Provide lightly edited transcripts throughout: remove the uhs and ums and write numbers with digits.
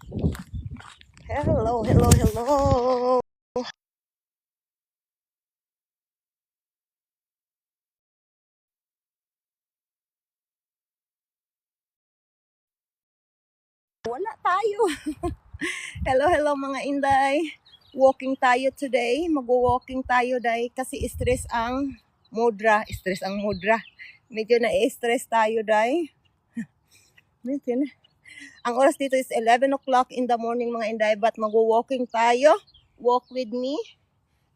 Hello, hello, hello. Wala tayo. Hello, hello mga inday. Walking tayo today. Mag-walking tayo day kasi stress ang mudra. Stress ang mudra. Medyo na-stress tayo day. Medyo na. Ang oras dito is 11 o'clock in the morning mga inday. But mag-walking tayo. Walk with me.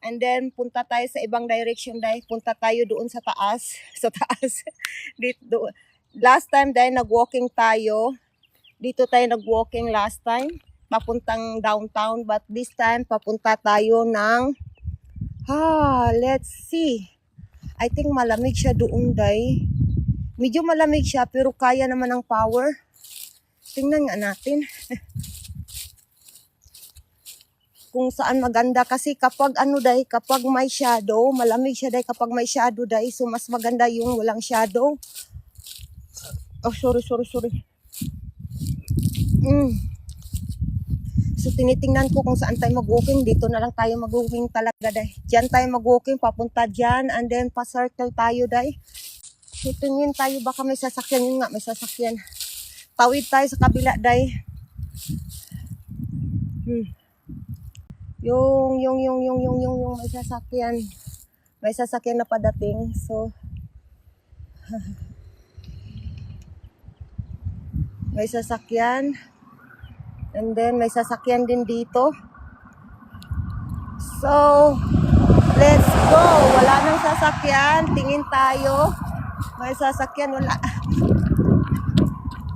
And then punta tayo sa ibang direction day. Punta tayo doon sa taas. Sa taas. Dito. Last time day nag-walking tayo. Dito tayo nag-walking last time, papuntang downtown, but this time papunta tayo ng let's see. I think malamig siya doon day. Medyo malamig siya pero kaya naman ang power. Tingnan nga natin. Kung saan maganda kasi kapag kapag may shadow, malamig siya day kapag may shadow day, so mas maganda yung walang shadow. Oh, sorry. So tinitingnan ko kung saan tayo mag-walking. Dito na lang tayo mag-walking talaga day. Diyan tayo mag-walking, papunta diyan, and then pa-circle tayo day. So tingin tayo baka may sasakyan. Yun nga, may sasakyan. Tawid tayo sa kabila day. Yung may sasakyan. May sasakyan na padating. So may sasakyan. And then may sasakyan din dito. So let's go. Wala nang sasakyan. Tingin tayo. May sasakyan, wala.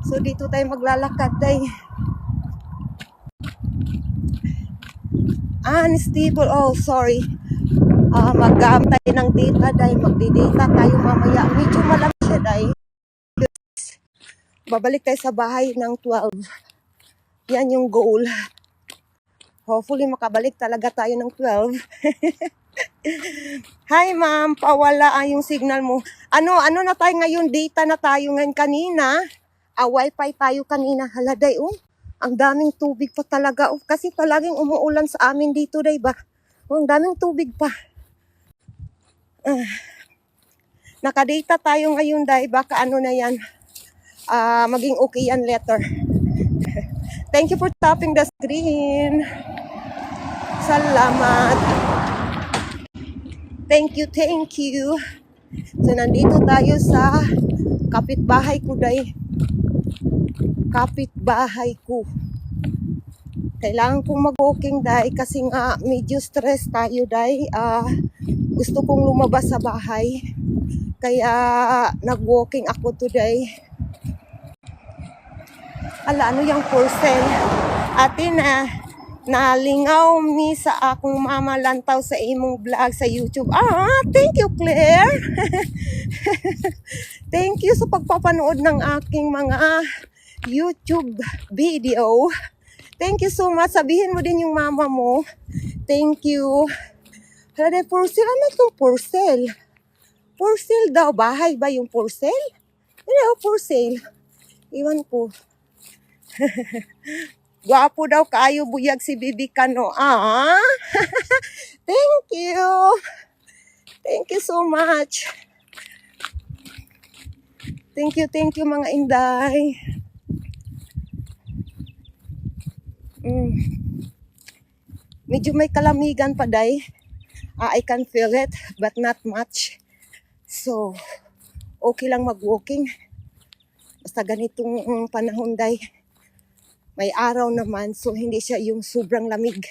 So dito tayo maglalakad day. Unstable. Oh, sorry. Mag-aantay ng data day. Magdi-data tayo mamaya. Medyo malamig siya day. Babalik tayo sa bahay ng 12. Yan yung goal. Hopefully makabalik talaga tayo ng 12. Hi ma'am, pawala yung signal mo. Ano na tayo ngayon? Data na tayo ngayon kanina. Wi-Fi tayo kanina. Haladay ang daming tubig pa talaga. Kasi palaging umuulan sa amin dito, diba? Ang daming tubig pa. Nakadata tayo ngayon, dahil baka ano na yan. Maging okay yan later. Thank you for tapping the screen. Salamat. Thank you. So nandito tayo sa kapitbahay ko day. Kapitbahay ko. Kailangan kong mag-walking day kasi nga medyo stress tayo day. Gusto kong lumabas sa bahay. Kaya nag-walking ako today. Ano yung porcel? Ate nalingaw mi sa akong mama lantaw sa imong vlog sa YouTube. Thank you Claire. Thank you sa pagpapanood ng aking mga YouTube video. Thank you so much. Sabihin mo din yung mama mo. Thank you. Hala, porcel. Ano itong porcel? Porcel daw. Bahay ba yung porcel? Ano porcel? Iwan ko. Gwapo daw kaayo buyag si Bibi Kano. Thank you. Thank you so much. Thank you mga inday. Medyo may kalamigan pa day. I can feel it but not much. So okay lang mag-walking. Basta ganitong panahon day. May araw naman, so hindi siya yung sobrang lamig.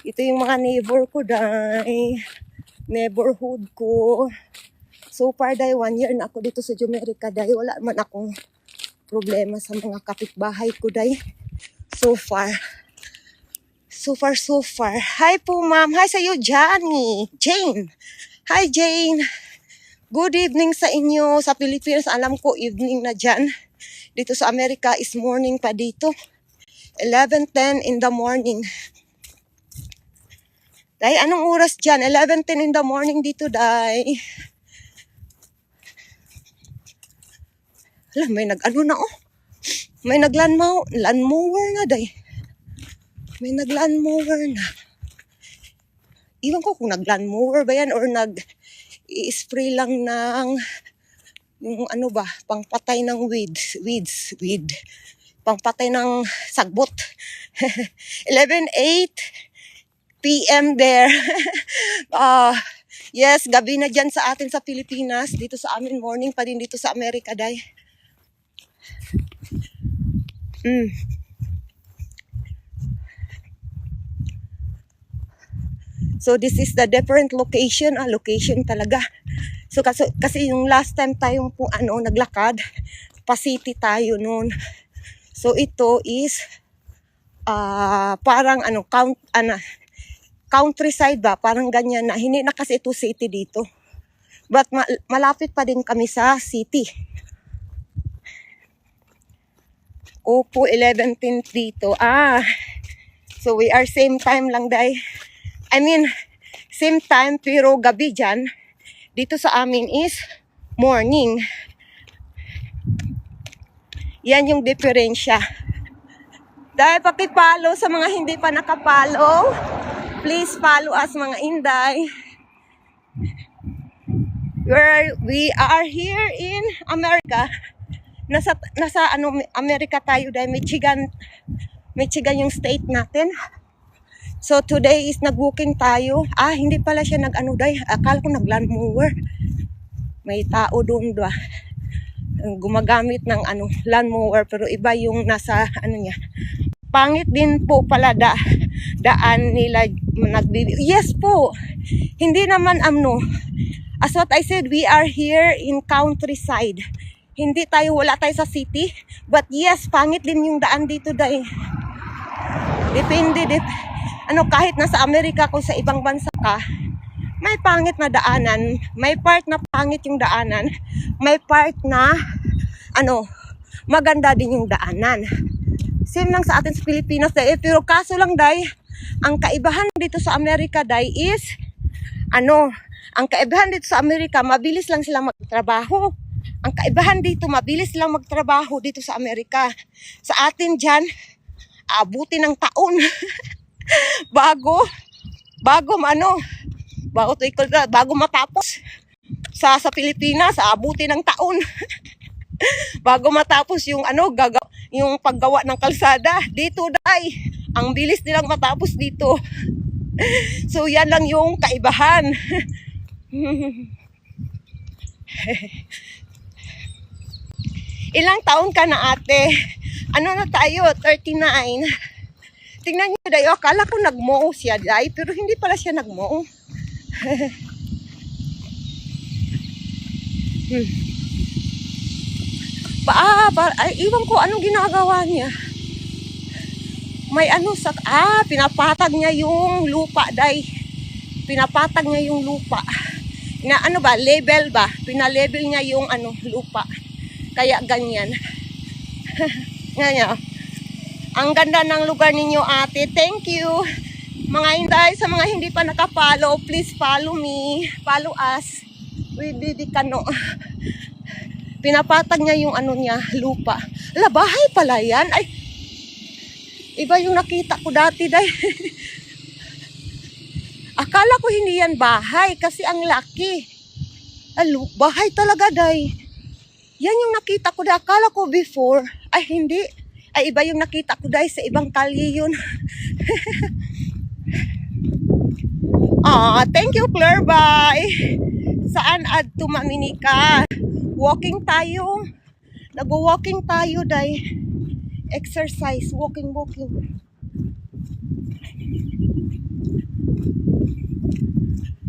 Ito yung mga neighbor ko day. Neighborhood ko. So far day, 1 year na ako dito sa Jumerica day. Wala man akong problema sa mga kapitbahay ko day. So far. Hi po ma'am. Hi sa iyo, Jane. Hi Jane. Good evening sa inyo. Sa Pilipinas, alam ko evening na dyan. Dito sa Amerika is morning pa dito. 11:10 in the morning. Day, anong oras dyan? 11:10 in the morning dito, day. Alam, may nag-ano na May land mower na day. May nag-land mower na. Iwan ko kung nag-land mower ba yan or nag-i-spray lang ng yung ano ba, pangpatay ng weed. Pangpatay ng sagbot. 11:08 p.m. there. Yes, gabi na dyan sa atin sa Pilipinas. Dito sa amin, morning pa din dito sa Amerika, day. So this is the different location, location talaga. So kasi yung last time tayong naglakad, pa-city tayo noon. So ito is parang countryside ba, parang ganyan na. Hindi na kasi ito city dito. But malapit pa din kami sa city. Opo, 11:10 dito. So we are same time lang, day. I mean, same time pero gabi dyan. Dito sa amin is morning. Yan yung diferensya. Dahil pakipollow sa mga hindi pa nakapollow. Please follow us, mga Inday. We are here in America. Nasa Amerika tayo dahil Michigan yung state natin. So today is nag-walking tayo. Hindi pala siya dahil akala ko nag-land mower. May tao doon ba? Gumagamit ng land mower pero iba yung nasa niya. Pangit din po pala daan nila Yes po. Hindi naman as what I said, we are here in countryside. Wala tayo sa city. But yes, pangit din yung daan dito dahil. Depende. Kahit nasa Amerika kung sa ibang bansa ka, may pangit na daanan. May part na pangit yung daanan. May part na maganda din yung daanan. Same lang sa atin sa Pilipinas dahil. Pero kaso lang dahil, ang kaibahan dito sa Amerika dahil is, ang kaibahan dito sa Amerika, mabilis lang silang magtrabaho. Ang kaibahan dito, mabilis lang magtrabaho dito sa Amerika. Sa atin dyan, abuti ng taon. bago matapos. Sa Pilipinas, abuti ng taon. Bago matapos yung yung paggawa ng kalsada. Dito dai, ang bilis nilang matapos dito. So yan lang yung kaibahan. Ilang taon ka na, ate? Na tayo? 39. Tingnan nyo dayo, akala ko nagmoo siya day, pero hindi pala siya nagmoo. Iwan ko anong ginagawa niya. May pinapatag niya yung lupa day. Pinapatag niya yung lupa. Label ba? Pinalabel niya yung lupa. Kaya ganyan. Ngayon. Ang ganda ng lugar ninyo, ate. Thank you. Mga Inday, sa mga hindi pa nakapollow, please follow me. Follow us. Didi Kano. Pinapatag niya yung lupa. Bahay pala yan. Ay, iba yung nakita ko dati, day. Akala ko hindi yan bahay kasi ang laki. Bahay talaga, day. Yan yung nakita ko. Akala ko before. Ay, hindi. Ay, iba yung nakita ko dahil sa ibang kalye yun. Thank you, Claire. Bye. Saan adto maminika? Walking tayo. Nag-walking tayo dahil exercise. Walking.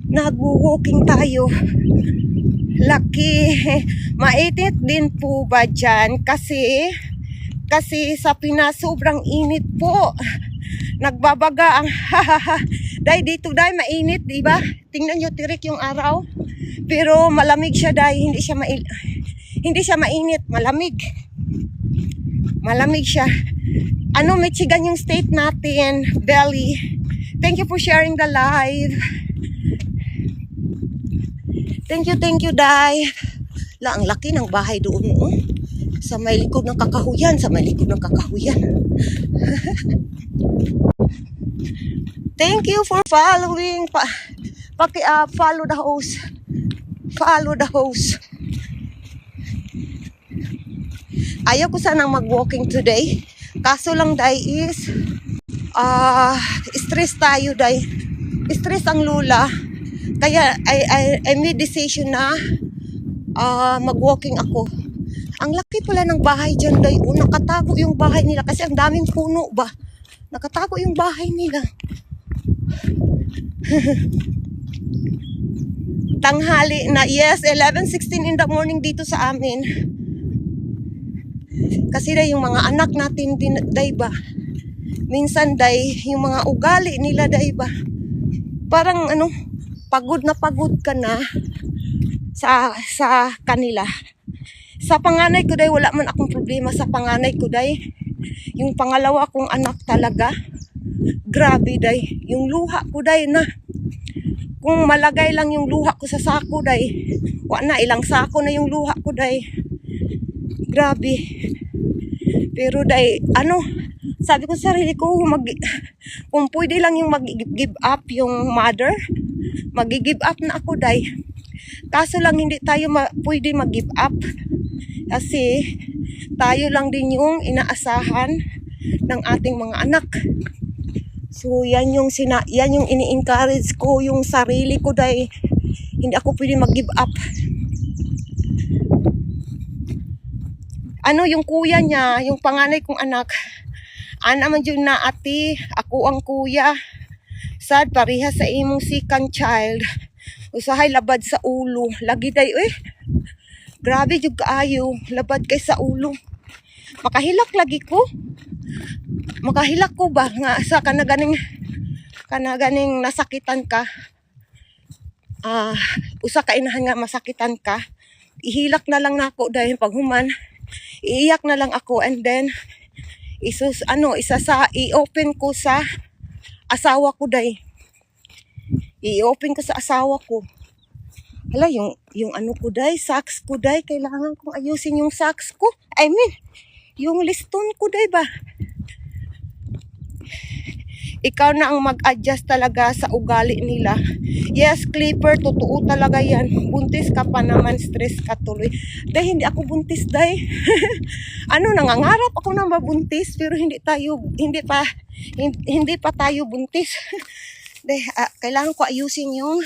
Nag-walking tayo. Laki. Mainit din po ba dyan? Kasi sa Pinas, sobrang init po. Nagbabaga ang dahil dito dahil mainit, di ba? Tingnan nyo, tirik yung araw. Pero malamig siya dahil hindi siya mainit, malamig. Malamig siya. Michigan yung state natin, Belly. Thank you for sharing the live. Thank you, Day. Ang laki ng bahay doon. Sa may likod ng kakahuyan, sa may likod ng kakahuyan. Thank you for following. Follow the host. Follow the host. Ayaw ko sanang mag-walking today. Kaso lang day is stress tayo day. Stress ang lula. Kaya I made decision na mag-walking ako. Ang laki pala ng bahay dyan day. Nakatago yung bahay nila kasi ang daming puno ba. Nakatago yung bahay nila. Tanghali na. Yes, 11:16 in the morning dito sa amin. Kasi day yung mga anak natin din day ba. Minsan day yung mga ugali nila day ba. Parang pagod na pagod ka na sa kanila. Sa panganay ko day, wala man akong problema sa panganay ko day. Yung pangalawa kong anak talaga, grabe day. Yung luha ko day na, kung malagay lang yung luha ko sa sako day, wala na, ilang sako na yung luha ko day. Grabe. Pero day, sabi ko sa sarili ko, kung pwede lang yung mag-give up yung mother, mag-give up na ako day. Kaso lang hindi tayo pwede mag-give up. Kasi tayo lang din yung inaasahan ng ating mga anak. So yan yung ini-encourage ko yung sarili ko dahil hindi ako pwede mag-give up. Yung kuya niya, yung panganay kong anak, naman yun na ati, ako ang kuya. Sad, pareha sa imong second child. Usahay labad sa ulo. Lagi day, grabe yung kaayo. Labad kay sa ulo. Makahilak lagi ko. Makahilak ko ba? Nga sa kanaganing nasakitan ka. Usa ka inahan nga masakitan ka. Ihilak na lang na ako dahil paghuman. Iiyak na lang ako and then i-open ko sa asawa ko dahil. I-open ko sa asawa ko. Hala, yung ko day, socks ko day, kailangan kong ayusin yung socks ko. I mean, yung liston ko day ba? Ikaw na ang mag-adjust talaga sa ugali nila. Yes, Clipper, totoo talaga yan. Buntis ka pa naman, stress ka tuloy. Dahil hindi ako buntis, day. Nangangarap ako na mabuntis, pero hindi pa tayo buntis. Dahil, kailangan ko ayusin yung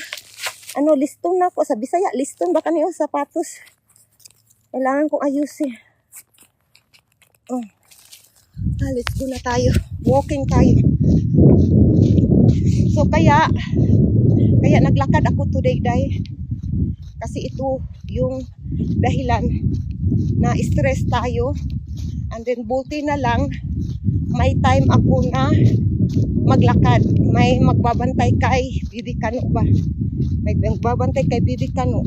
liston na ako. Sa Bisaya, liston baka niyo sapatos. Kailangan kong ayusin. Let's go na tayo. Walking tayo. So kaya naglakad ako today, day. Kasi ito yung dahilan na stress tayo. And then buti na lang may time ako na maglakad. May magbabantay kay Bibi Kano ba? May magbabantay kay Bibi Kano.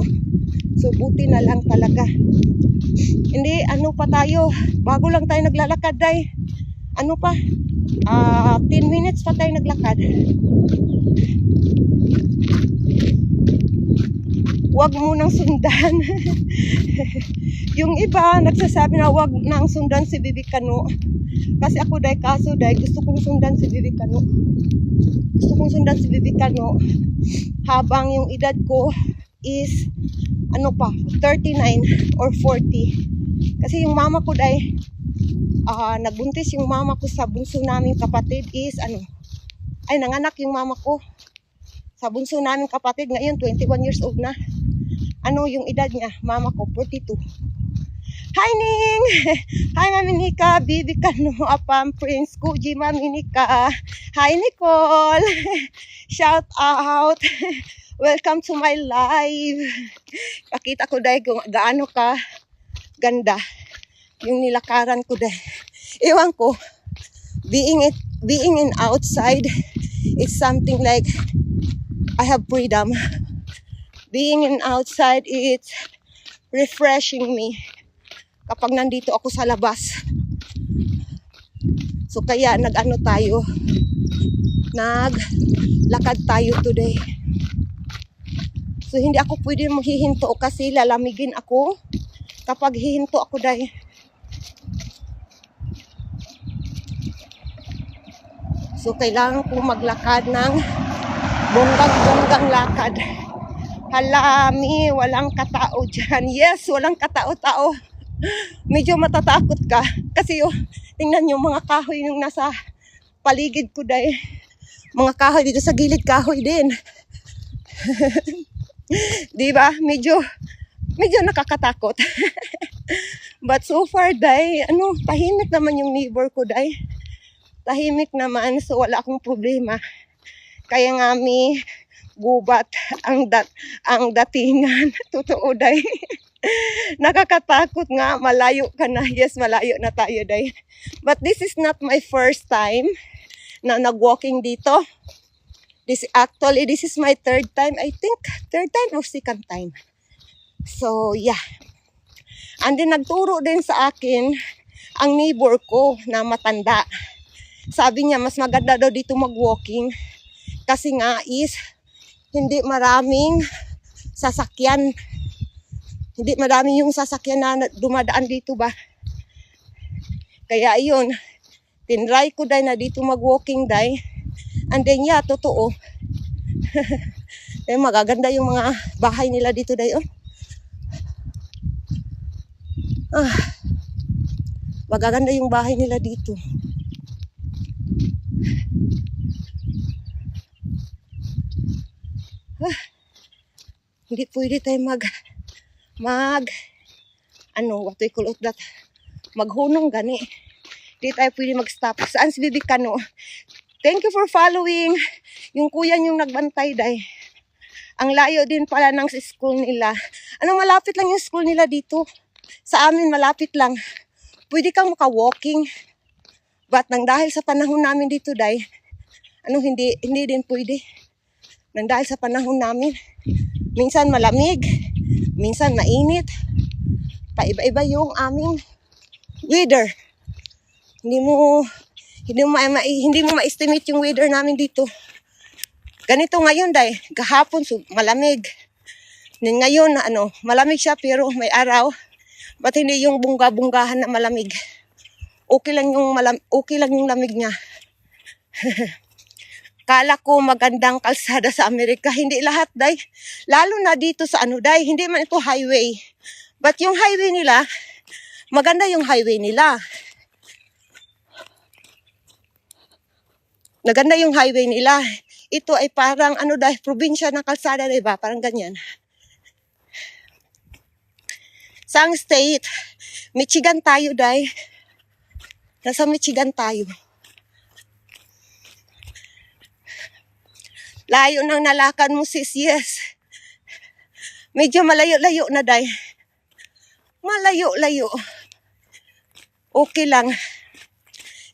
So buti na lang talaga. Hindi, pa tayo. Bago lang tayo naglalakad, day. 10 minutes pa tayo naglakad. Huwag mo nang sundan. Yung iba nagsasabi na huwag nang sundan si Bibi Kano. Kasi ako gusto kong sundan si Bibi Kano. Gusto kong sundan si Bibi Kano habang yung edad ko is 39 or 40. Kasi yung mama ko nagbuntis yung mama ko sa bunso naming kapatid is nanganak yung mama ko sa bunso naming kapatid. Ngayon 21 years old na. Yung edad niya, mama ko 42. Hi Ning! Hi Mami Nika, Bibi Kano, Apam, Prince Kuji, Mami Nika. Hi Nicole! Shout out! Welcome to my live. Pakita ko dahil kung gaano ka ganda yung nilakaran ko dahil. Ewan ko, being in outside is something like I have freedom. Being in outside, it's refreshing me kapag nandito ako sa labas. So kaya naglakad tayo today. So hindi ako pwede maghihinto kasi lalamigin ako kapag hihinto ako day. So, kailangan kong maglakad ng bonggang-bonggang lakad. Halami, walang katao dyan. Yes, walang katao-tao. Medyo matatakot ka. Kasi tingnan nyo, mga kahoy yung nasa paligid ko day. Mga kahoy dito sa gilid, kahoy din. Diba? Medyo nakakatakot. But so far day, tahimik naman yung neighbor ko day. Tahimik naman, so wala akong problema. Kaya nga gubat ang datingan. Totoo day. Nakakatakot nga, malayo ka na. Yes, malayo na tayo day. But this is not my first time na nag-walking dito. This is my third time. I think third time or second time. So yeah. And then nagturo din sa akin ang neighbor ko na matanda. Sabi niya mas maganda daw dito mag-walking kasi nga is hindi maraming sasakyan. Hindi marami yung sasakyan na dumadaan dito ba. Kaya ayun, tinry ko dahil na dito mag-walking dahil. And then yeah, totoo. Magaganda yung mga bahay nila dito dahil. Magaganda yung bahay nila dito. Hindi pwede tayo what we call that, maghunong gani. Hindi tayo pwede mag-stop. Saan si Bibi Kano? Thank you for following. Yung kuya yung nagbantay day. Ang layo din pala ng school nila. Malapit lang yung school nila dito. Sa amin malapit lang. Pwede kang maka-walking. But dahil sa panahon namin dito day, hindi din pwede. Dahil sa panahon namin, minsan malamig, minsan mainit. Paiba-iba yung aming weather. Hindi mo ma-estimate yung weather namin dito. Ganito ngayon day, kahapon malamig. Ngayon malamig siya pero may araw. But hindi yung bungga-bunggahan na malamig. Okay lang yung lamig niya. Kala ko magandang kalsada sa Amerika. Hindi lahat day. Lalo na dito sa day. Hindi man ito highway. But yung highway nila, maganda yung highway nila. Maganda yung highway nila. Ito ay parang day, probinsya ng kalsada, diba? Parang ganyan. Saang state? Michigan tayo, day. Nasa Michigan tayo. Layo nang nalakan mo, sis. Yes. Medyo malayo-layo na, day. Malayo-layo. Okay lang.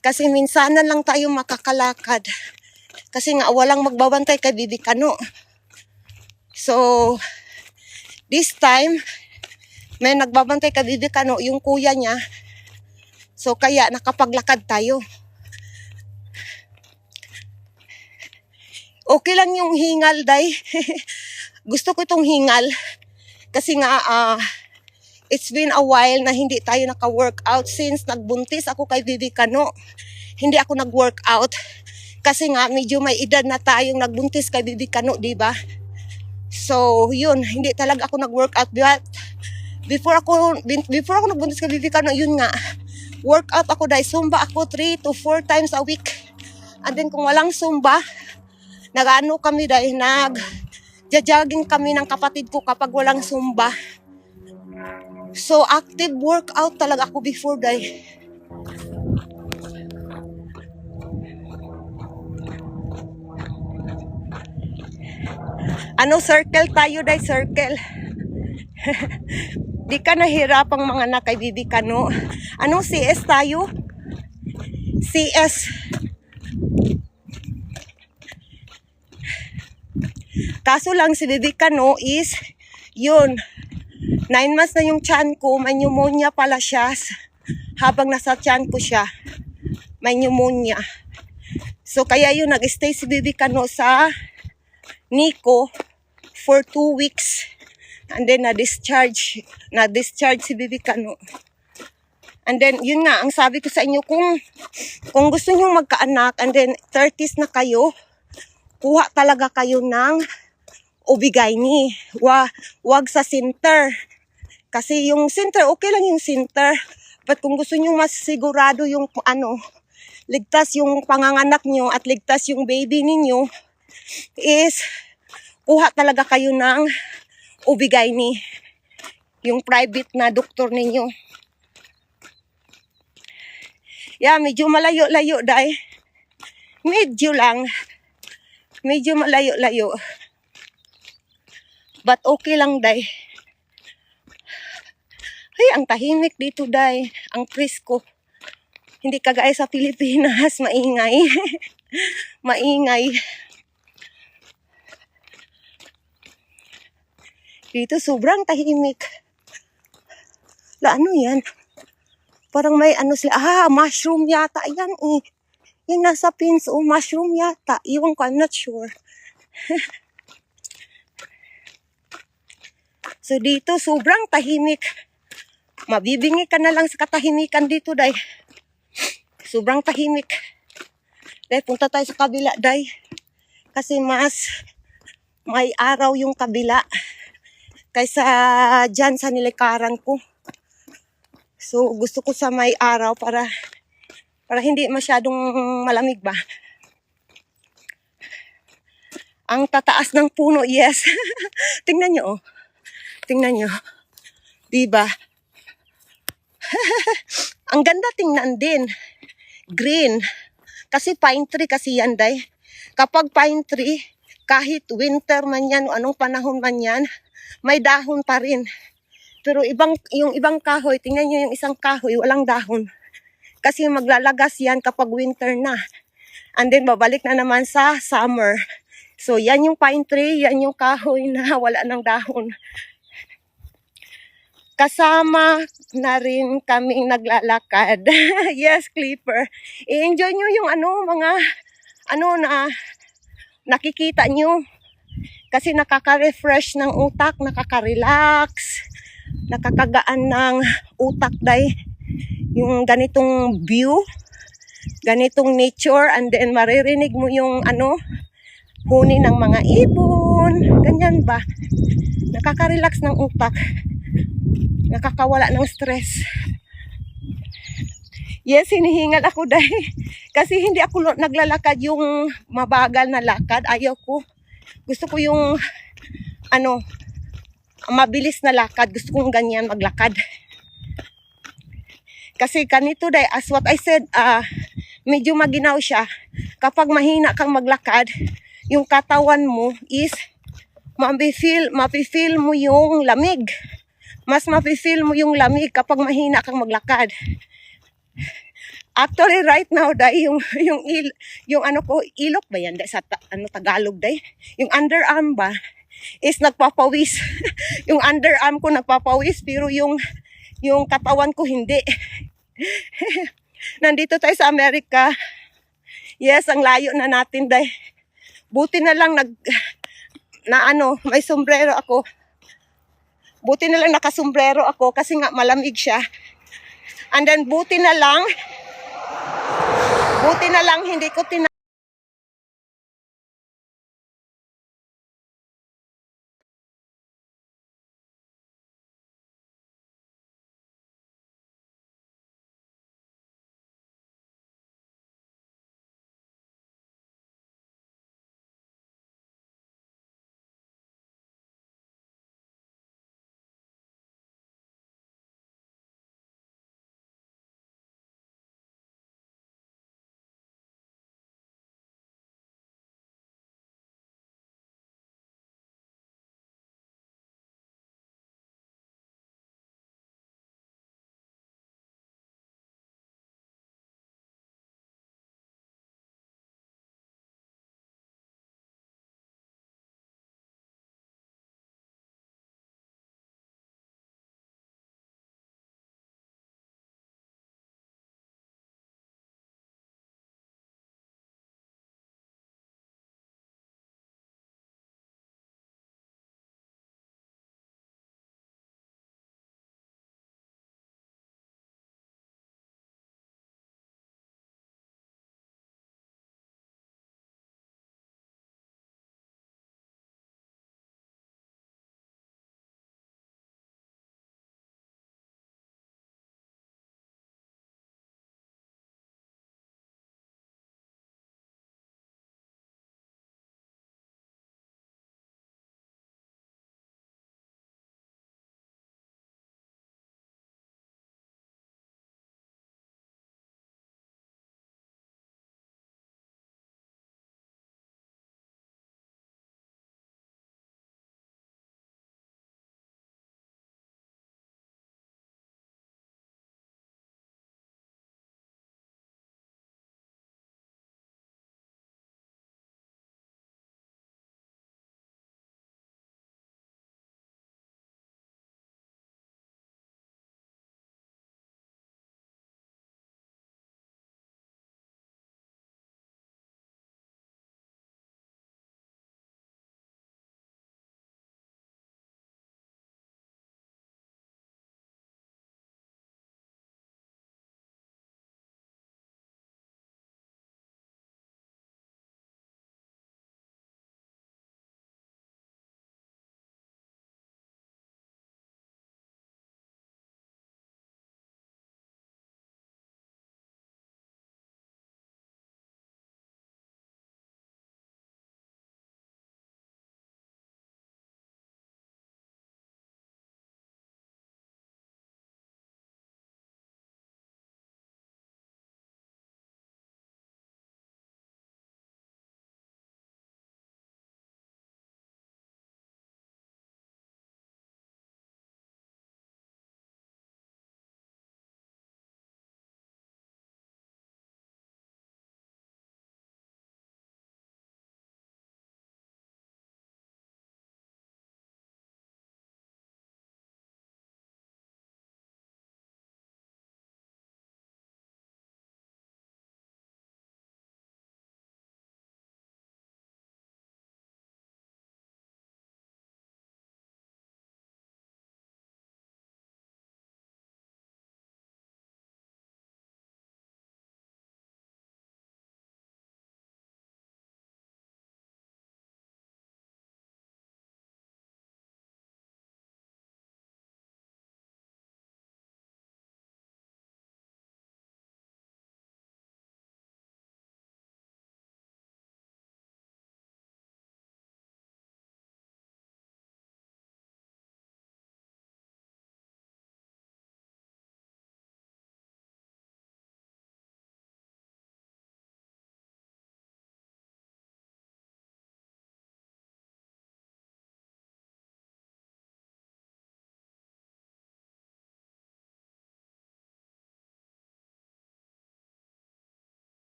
Kasi minsanan lang tayo makakalakad. Kasi nga walang magbabantay kay Bibi Kano. So, this time, may nagbabantay kay Bibi Kano, yung kuya niya. So, kaya nakapaglakad tayo. Okay lang yung hingal, day. Gusto ko itong hingal. Kasi nga, it's been a while na hindi tayo naka-workout since nagbuntis ako kay Bibi Kano. Hindi ako nag-workout. Kasi nga, medyo may edad na tayong nagbuntis kay Bibi Kano, diba? So, yun. Hindi talaga ako nag-workout. But, before ako nagbuntis kay Bibi Kano, yun nga. Workout ako, day. Zumba ako 3 to 4 times a week. And then, kung walang Zumba, kami day, nag-jogging kami ng kapatid ko kapag walang Zumba. So, active workout talaga ako before day. Circle tayo day, circle. Di ka nahirapang mga anak kay Bibi Kano. CS tayo? CS. Kaso lang si Bibi Kano is, yun, 9 months na yung tiyan ko, may pneumonia pala siya. Habang nasa tiyan ko siya, may pneumonia. So kaya yun, nag-stay si Bibi Kano sa Nico for 2 weeks. And then na-discharge si Bibi Kano. And then, yun nga, ang sabi ko sa inyo, kung gusto nyo magkaanak, and then 30s na kayo, kuha talaga kayo ng Obigaini. Wag sa center. Kasi yung center, okay lang yung center. But kung gusto nyo mas sigurado yung ligtas yung panganganak nyo at ligtas yung baby ninyo, is kuha talaga kayo ng Obigaini. Yung private na doktor ninyo. Yeah, medyo malayo-layo dahil. Medyo lang. Medyo malayo-layo. But okay lang dahil. Ay, ang tahimik dito dahil. Ang presko. Hindi kagaya sa Pilipinas. Maingay. Maingay. Dito sobrang tahimik. Ano yan? Parang may sila. Mushroom yata yan eh. Yung nasa pins, mushroom yata. Iwan ko, I'm not sure. So dito, sobrang tahimik. Mabibingi ka na lang sa katahimikan dito, day. Sobrang tahimik. Day, punta tayo sa kabila, day. Kasi mas may araw yung kabila. Kaysa dyan sa nilikaran ko. So, gusto ko sa may araw para hindi masyadong malamig ba. Ang tataas ng puno, yes. Tingnan nyo, oh. Tingnan nyo. Diba? Ang ganda tingnan din. Green. Kasi pine tree kasi yan, day. Kapag pine tree, kahit winter man yan o anong panahon man yan, may dahon pa rin. Pero yung ibang kahoy, tingnan nyo yung isang kahoy, walang dahon. Kasi maglalagas yan kapag winter na. And then babalik na naman sa summer. So yan yung pine tree, yan yung kahoy na wala ng dahon. Kasama na rin kaming naglalakad. Yes, Clipper. I-enjoy nyo yung mga na nakikita nyo. Kasi nakaka-refresh ng utak, nakaka-relax, nakakagaan ng utak day. Yung ganitong view, ganitong nature, and then maririnig mo yung huni ng mga ibon, ganyan ba? Nakaka-relax ng utak, nakakawala ng stress. Yes, hinihingal ako dahil kasi hindi ako naglalakad yung mabagal na lakad, ayaw ko. Gusto ko yung mabilis na lakad. Gusto kong ganyan maglakad. Kasi kanito day, as what I said, medyo maginaw siya. Kapag mahina kang maglakad, yung katawan mo is mapifeel mo yung lamig. Mas mapifeel mo yung lamig kapag mahina kang maglakad. Actually, right now, day, yung ilok ba yan, day, sa Tagalog, day? Yung underarm ba, is nagpapawis. Yung underarm ko nagpapawis, pero yung katawan ko hindi. Nandito tayo sa Amerika. Yes, ang layo na natin, day. Buti na lang may sombrero ako. Buti na lang nakasombrero ako kasi nga malamig siya. And then buti na lang hindi ko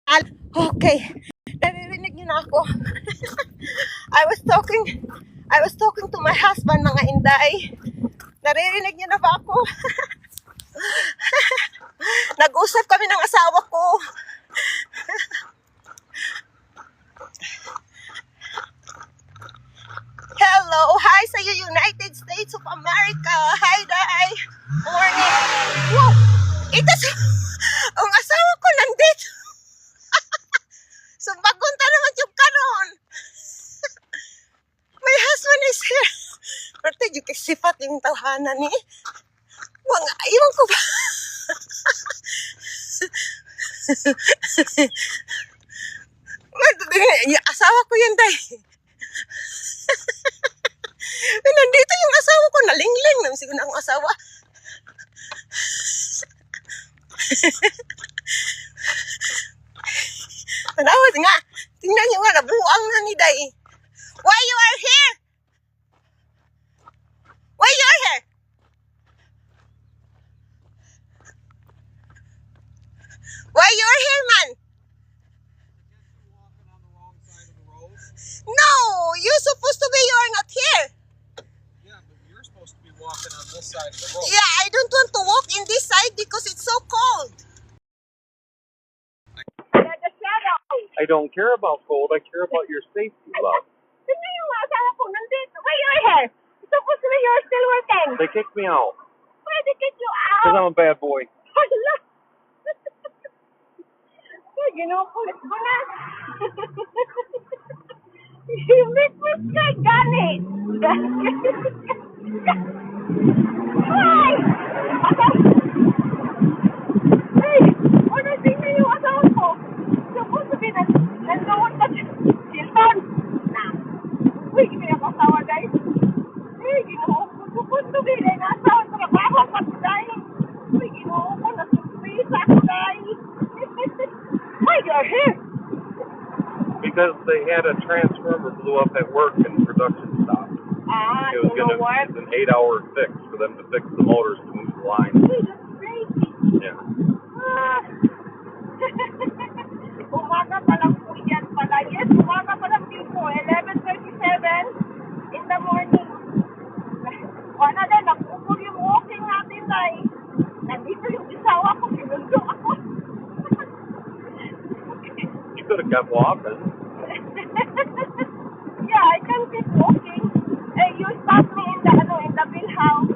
Okay. Naririnig niyo na ako. I was talking to my husband, mga Inday. Naririnig niyo na ba ako? Nag-usap kami ng asawa ko. Hello, hi sa United States of America. Hi, Day. Morning. Wow, ang asawa ko nandito. Sumbagon ta naman yung karon. My husband is here. Pero yung sifat yung tawhanan ni. Mga iwan ko ba? Yung asawa ko yan, Day. Nandito yung asawa ko, nalingling. Siguro na akong asawa. Tanawad nga. Tingnan nyo nga, nabuang na ni Day. Why you are here? Why you are here? Why you are here, man? No, you're supposed to be, you're not here. Yeah, but you're supposed to be walking on this side of the road. Yeah, I don't want to walk in this side because it's so cold. The shadow. I don't care about cold. I care about your safety, love. Tingnan yung asawa ko nandito. Why you're here? It's supposed to be you're still working. They kicked me out Why they kick you because out? I'm a bad boy. Hala. Ginukulit mo na. You make me scared, Ganit. Why? Hey, ano tingnan yung asawa ko? Supposed to be nandoon ka Hilton. Na. Uy, hindi ako asawa, guys. Hey, ginoo ko. Supposed to be na asawa ko. Trabaho pa ko, guys. Uy, ginoo ko. Nasuspisa ako, guys. Why you're here? Because they had a transformer blew up at work and production stopped. It was You know what? it's an 8-hour fix for them to fix the motors to move the line. Hey, that's crazy. Yeah. Ah. Umaga pa lang po yan pala. Yes, umaga pa lang din po. 11:37 in the morning. Wala din, nag-upol yung walking natin, Tay. Nandito yung isawa ko, sinundo ako. You could have kept walking. Yeah, I can keep walking. You stop me in the bill house.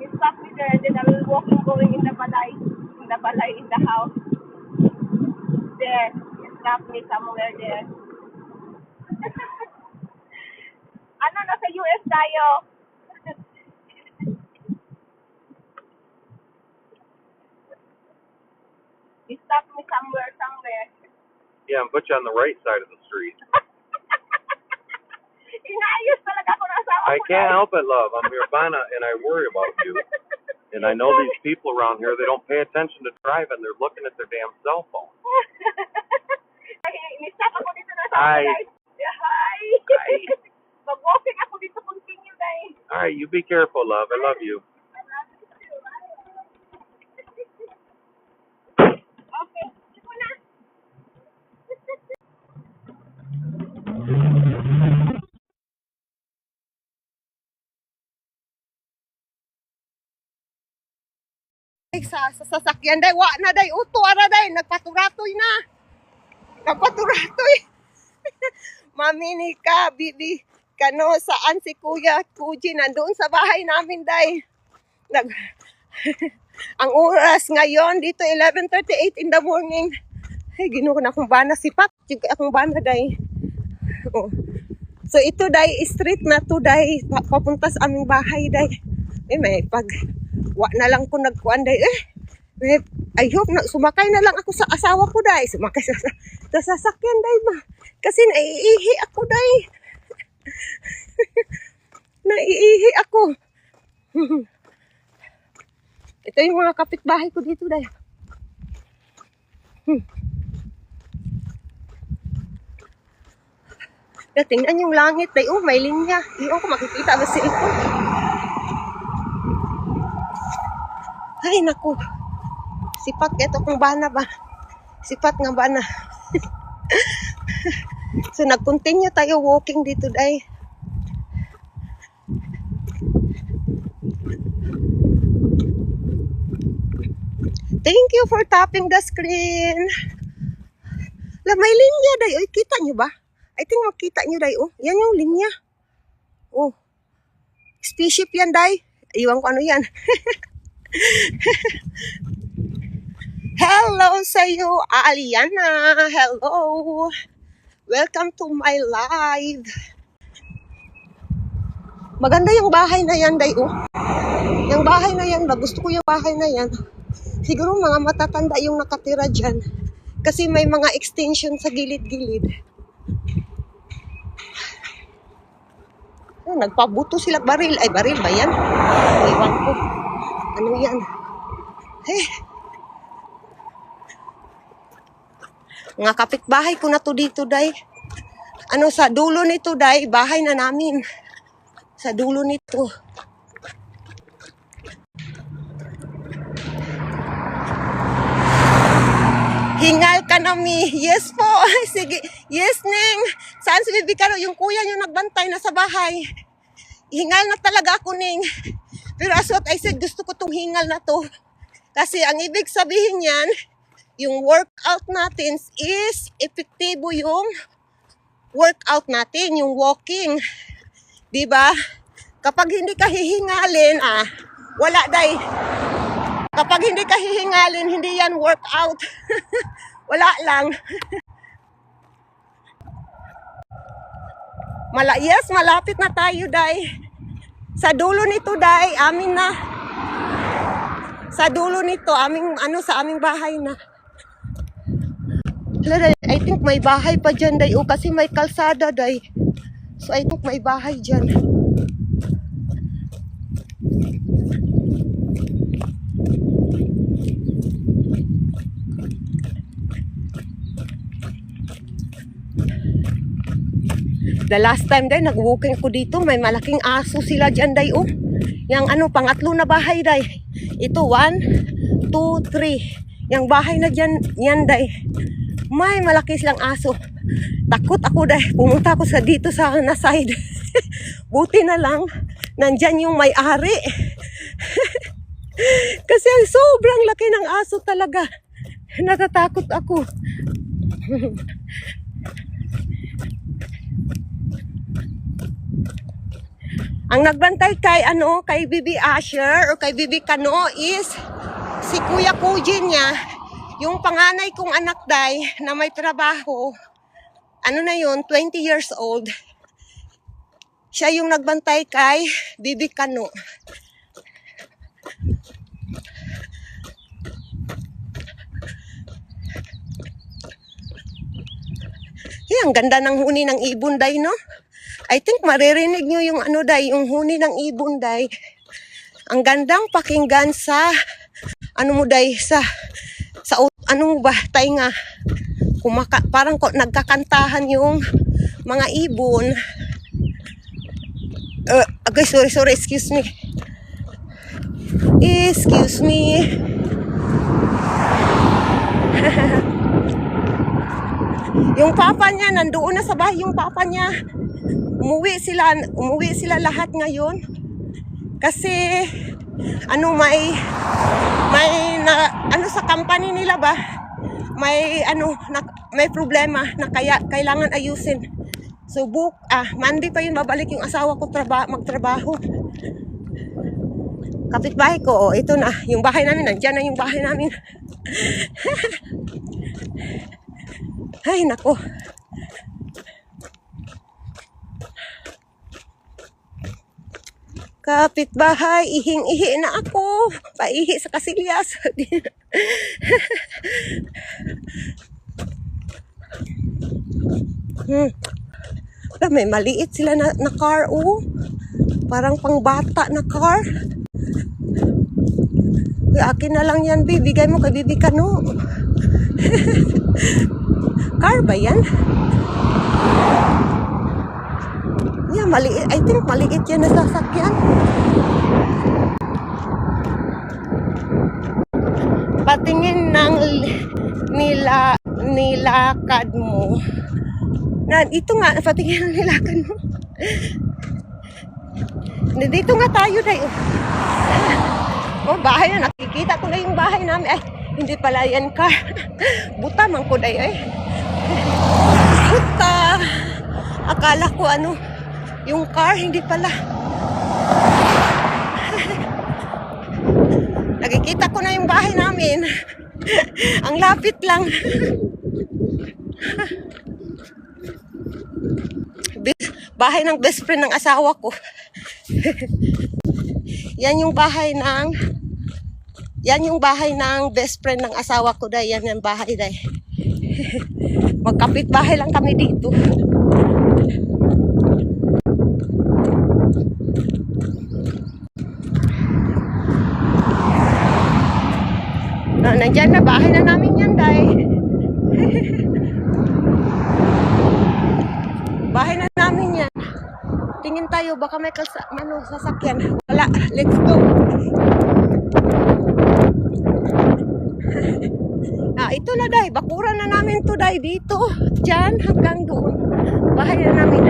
You stop me there, and then I will walk going in the balay, in the house. There, you stop me somewhere there. Ano, nasa US tayo. You stop me somewhere. Yeah, and put you on the right side of the street. Inayos talaga ako ng asawa ko. I can't help it, love. I'm your Ivana, and I worry about you. And I know these people around here, they don't pay attention to driving. They're looking at their damn cell phone. Ni-stop ako dito na sa Hi. guys. Hi. Hi. Mag-walking ako dito continue, guys. All right, you be careful, love. I love you. Okay. Ito na. Sa sasakyan, day, wa na, day, uto, ara, day, nagpaturatoy na. Mami ni ka, bibi, kano, saan si Kuya at Kuji, nandoon sa bahay namin, day. Ang oras ngayon, dito, 11:38 in the morning. Ay, ginuko na akong bana, sipat, akong bana, day. Oh. So, ito, day, street na to, day, papunta sa aming bahay, day. May wa na lang ko nagkuan, day. I hope na sumakay na lang ako sa asawa ko, day. Sumakay sa sasakyan, day, ma. Kasi naiihi ako, day. Naiihi ako. Ito yung mga kapitbahay ko dito, day. Tingnan yung langit, day. Oh, may linya. Iyon ko makikita ba si ito? Ay, naku. Sipat ito kung bana ba. Sipat nga bana. So nag-continue tayo walking dito day. Thank you for tapping the screen. May linya day. Oy, kita nyo ba? I think makita nyo day. Oh, yan yung linya. Oh. Spaceship yan day. Iwan ko ano yan. Hello sa'yo, Aliana. Hello. Welcome to my live. Maganda yung bahay na yan day. Oh. Yung bahay na yan ba? Gusto ko yung bahay na yan. Siguro mga matatanda yung nakatira dyan. Kasi may mga extension sa gilid-gilid. Nagpabuto sila baril. Ay, baril ba yan? Ewan ko. Ano yan? Mga kapitbahay ko na to dito, day. Ano, sa dulo nito, day. Bahay na namin. Sa dulo nito. Hingal ka na, mi. Yes po. Sige. Yes, Ning. Saan si Bibi Karo? Yung kuya niyo nagbantay na sa bahay. Hingal na talaga ako, Ning. Pero as what I said, gusto ko tong hingal na to. Kasi ang ibig sabihin yan, yung workout natin is epektibo yung workout natin, yung walking. Diba? Kapag hindi ka hihingalin, wala day. Kapag hindi ka hihingalin, hindi yan workout. Wala lang. Yes, malapit na tayo, day. Sa dulo nito, day, amin na. Sa dulo nito, sa aming bahay na. I think may bahay pa dyan, day. Kasi may kalsada, day. So, I think may bahay dyan. The last time day, nag-walking ko dito, may malaking aso sila dyan, day, oh. Yang pangatlo na bahay, day. Ito, 1, 2, 3. Yang bahay na dyan, yan, day. May malaki silang aso. Takot ako, day. Pumunta ako dito sa side. Buti na lang, nandyan yung may-ari. Kasi sobrang laki ng aso talaga. Natatakot ako. Ang nagbantay kay Bibi Asher o kay Bibi Kano is si Kuya Koji niya, yung panganay kong anak, day, na may trabaho. Ano na yun, 20 years old. Siya yung nagbantay kay Bibi Kano. Ang ganda ng huni ng ibon, day, no? I think maririnig nyo yung day, yung huni ng ibon, day. Ang gandang pakinggan sa day, sa tainga. Parang nagkakantahan yung mga ibon. Okay, sorry, excuse me. Excuse me. Yung papa niya, nandoon na sa bahay yung papa niya. Umuwi sila lahat ngayon. Kasi sa company nila ba, may problema na kaya kailangan ayusin. So Monday pa yun babalik yung asawa ko magtrabaho. Kapitbahay ko, ito na yung bahay namin, nandiyan na yung bahay namin. Ay, nako. Kapitbahay, ihing-ihi na ako. Paihi sa kasilyas. May maliit sila na car, oh. Parang pangbata na car. Akin na lang yan, babe. Bigay mo kay Bibi Kano. Car ba yan? Yeah, maliit. I think maliit yan na sasakyan. Patingin nila nilakad mo? Dito nga, patingin ang nilakad mo. Dito nga tayo, day. Oh, bahay na. Nakikita ko na yung bahay namin. Ay, hindi pala yan car. Buta man ko, day. Ay. Buta. Akala ko yung car, hindi pala. Nakikita ko na yung bahay namin. Ang lapit lang. Bahay ng best friend ng asawa ko. Yan yung bahay ng best friend ng asawa ko, day. Yan yung bahay, day. Magkapit bahay lang kami dito. Nandyan na, bahay na namin yan, day. Bahay na namin yan. Tingin tayo, baka may sasakyan. Wala, let's go. Ito na, day. Bakuran na namin to, day. Dito, dyan, hanggang doon. Bahay na namin.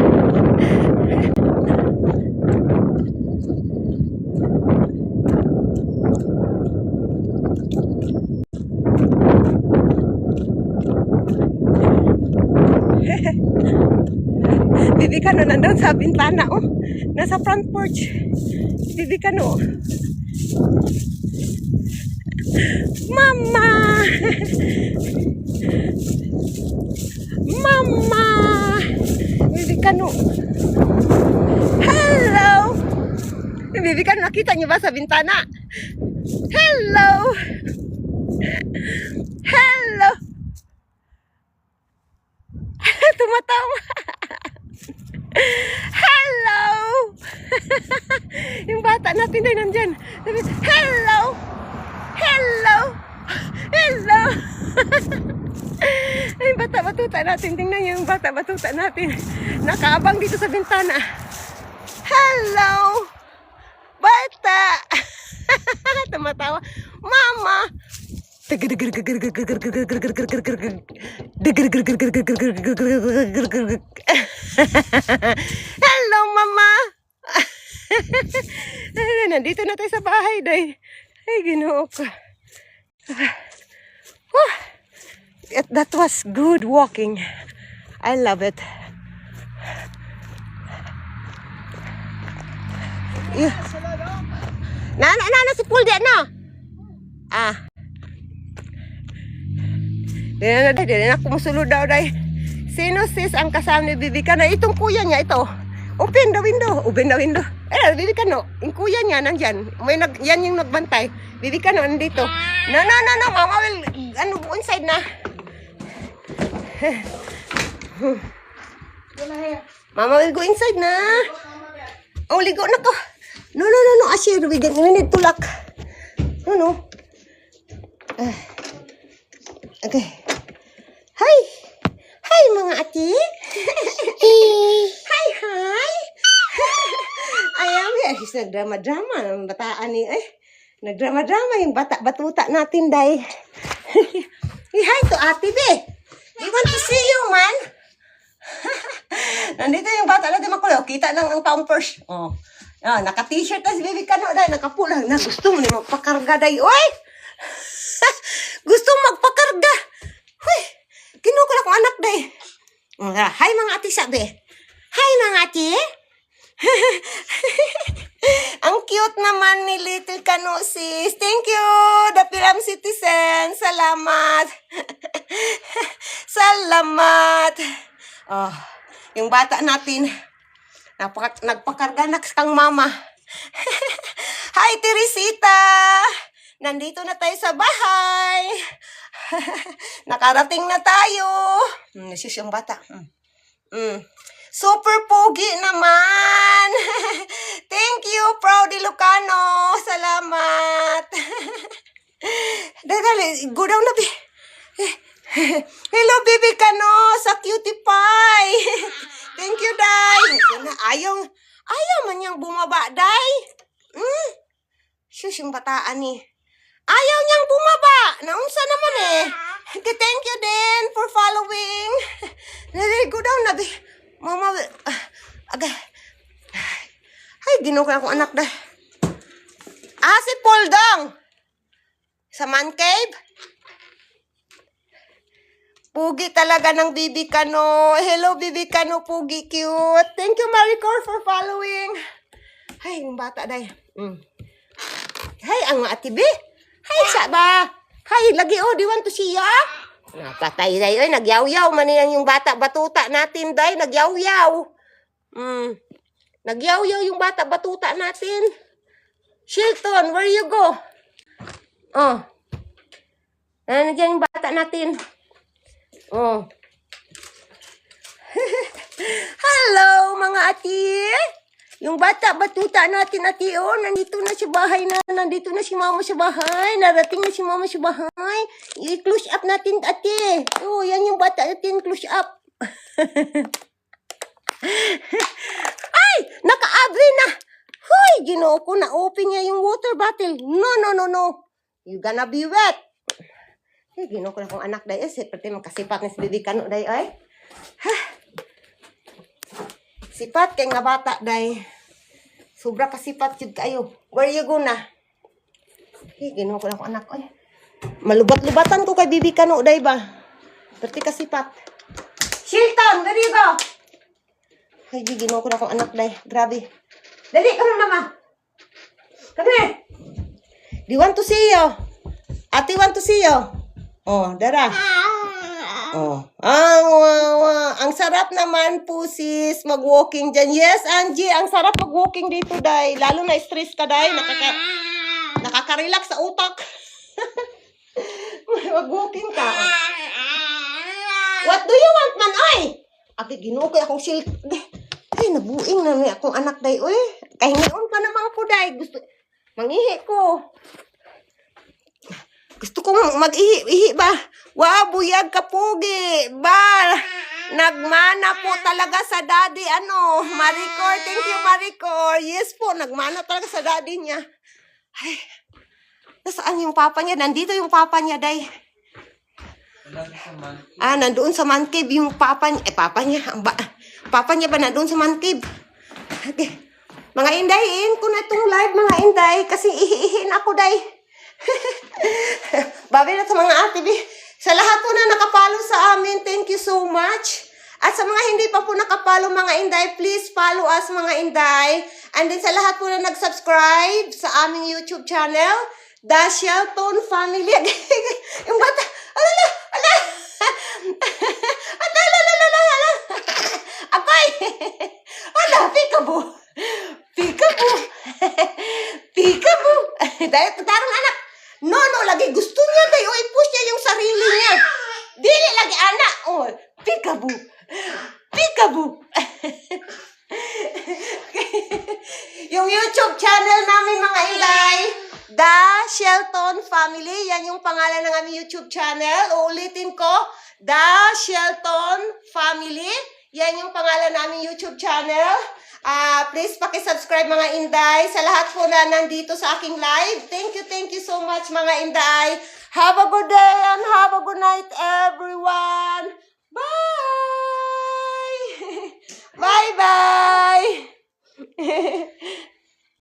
Bibi Kano nandun sa bintana, oh. Nasa front porch. Bibi Kano. Mama! Mama! Bibi Kano. Hello! Bibi Kano, nakita niyo ba sa bintana? Hello! Hello! Tumatawa. Hello! Yung bata natin din nandyan. Hello! Hello! Hello! Ay, bata-batuta natin. Tingnan niyo yung bata-batuta natin. Nakaabang dito sa bintana. Hello! Bata! Tumatawa. Mama! Hello, Mama! Nandito na tayo sa bahay, day. Ay, Ginoo ko. That was good walking. I love it. Na si Paul di na. Di na ako musulod daw, day. Sino sis ang kasama ni Bibi Kano? Itong kuya niya, ito. Open the window. Open the window. Bibi Kano, yung kuya niya nandyan. Yan yung nagbantay. Bibi Kano, nandito. No. Mama will, inside na. Mama will go inside na. Oh, ligo na ko. No. Ashir, we need to lock. No. Okay. Hi, mga ati. Hi. Ayan, nagdrama-drama. Ang bataan ni, nagdrama-drama yung batuta natin, day. Hi to ate, be. We want to see you, man. Nandito yung bata natin makulo. Kita lang ang pampers. Oh. Naka-t-shirt na si Bibi Kano, day. Nakapulang na. Gusto mo ni magpakarga, day. Oy! Gusto mo magpakarga. Huy! Kinukulak mo anak, day. Hi, mga ati, sabi. Hi, mga ati. Ang cute naman ni Little Kano, sis. Thank you, the Film Citizen. Salamat. Salamat. Yung bata natin, nagpakarga na kang mama. Hi, Teresita. Nandito na tayo sa bahay. Nakarating na tayo. Sis yung bata. Super pogi naman. Thank you, Proudy Lucano. Salamat. Dali, go down na, be. Hello, Bibi Kano, sa cutie pie. Thank you, Day. Ayaw man niyang bumaba, Day. Sus, yung bataan ni. Ayaw niyang bumaba. Naunsa naman eh. Thank you din for following. Go down na. Mama, agay. Ay, ginoo ko akong anak dah. Si Poldong. Sa man cave. Pugi talaga ng Bibi Kano. Hello, Bibi Kano. Pugi, cute. Thank you, Maricor, for following. Ay, yung bata day. Hay, ang ati be. Hay, saba. Hay, lagi do you want to see ya? Patay day, oy, nagyaw-yaw. Maniyan yung bata, batuta natin day. Nagyaw-yaw. Nagyaw-yaw yung bata, batuta natin. Shilton, where you go? Nandiyan yung bata natin. Hello, mga ati. Yung bata, batuta natin, ati, nandito na sa bahay na. Nandito na si mama sa bahay. Narating na si mama sa bahay. I-close up natin, ati. Yan yung bata natin, close up. Ay, naka-abre na. Hoy, ginoo ko, na-open niya yung water bottle. No. You gonna be wet. Ay, ginoo ko na kong anak dahi. Seperti magkasipat ni si Bibi Kano dahi, ay. Sipat kay nga bata dahi. Sobra kasipat jud kayo. Where you go na? Ay, ginoo ko na kong anak, ay. Malubat-lubatan ko kay Bibi Kano dahi ba? Seperti kasipat. Shilton, where you go? Ay, ginoo ko na kong anak dahi. Grabe. Dali ka na, mama. Come here. Do you want to see you? Ate want to see you? Dara. Ang sarap naman po, sis, mag-walking dyan. Yes, Angie, ang sarap mag-walking dito, day. Lalo na stress ka, day. Nakaka-relax sa utak. Mag-walking ka. What do you want, man, oy? Ate, ginukay akong shield. Ay, nabuing na may akong anak, day, oy. Kahingaon pa naman ko, day. Mangihi ko. Gusto kong mag-ihi ba? Wow, buyag ka, pugi. Nagmana po talaga sa daddy. Maricor, thank you, Maricor. Yes po, nagmana talaga sa daddy niya. Ay, nasaan yung papa niya? Nandito yung papa niya, day. Nandoon sa man cave yung papa niya. Papa niya. Papa niya ba nandoon sa man cave? Okay. Mga inday, ko na itong live, mga inday. Kasi ihihin ako, day. Babi na sa mga ate, sa lahat po na nakapalo sa amin, thank you so much. At sa mga hindi pa po nakapalo, mga inday, please follow us, mga inday. And then sa lahat po na nag-subscribe sa aming YouTube channel, The Shelton Family. Yung bata, alala. Akoy. Peekaboo. Dahil tarong anak. No, lagi gusto niya tayo. I-push niya yung sarili niya. Dili lagi anak. Peekaboo. Yung YouTube channel namin, mga inday, The Shelton Family. Yan yung pangalan ng aming YouTube channel. Uulitin ko, The Shelton Family. Yan yung pangalan namin YouTube channel. Please paki-subscribe, mga inday, sa lahat po na nandito sa aking live. Thank you so much, mga inday. Have a good day and have a good night, everyone. Bye! Bye-bye!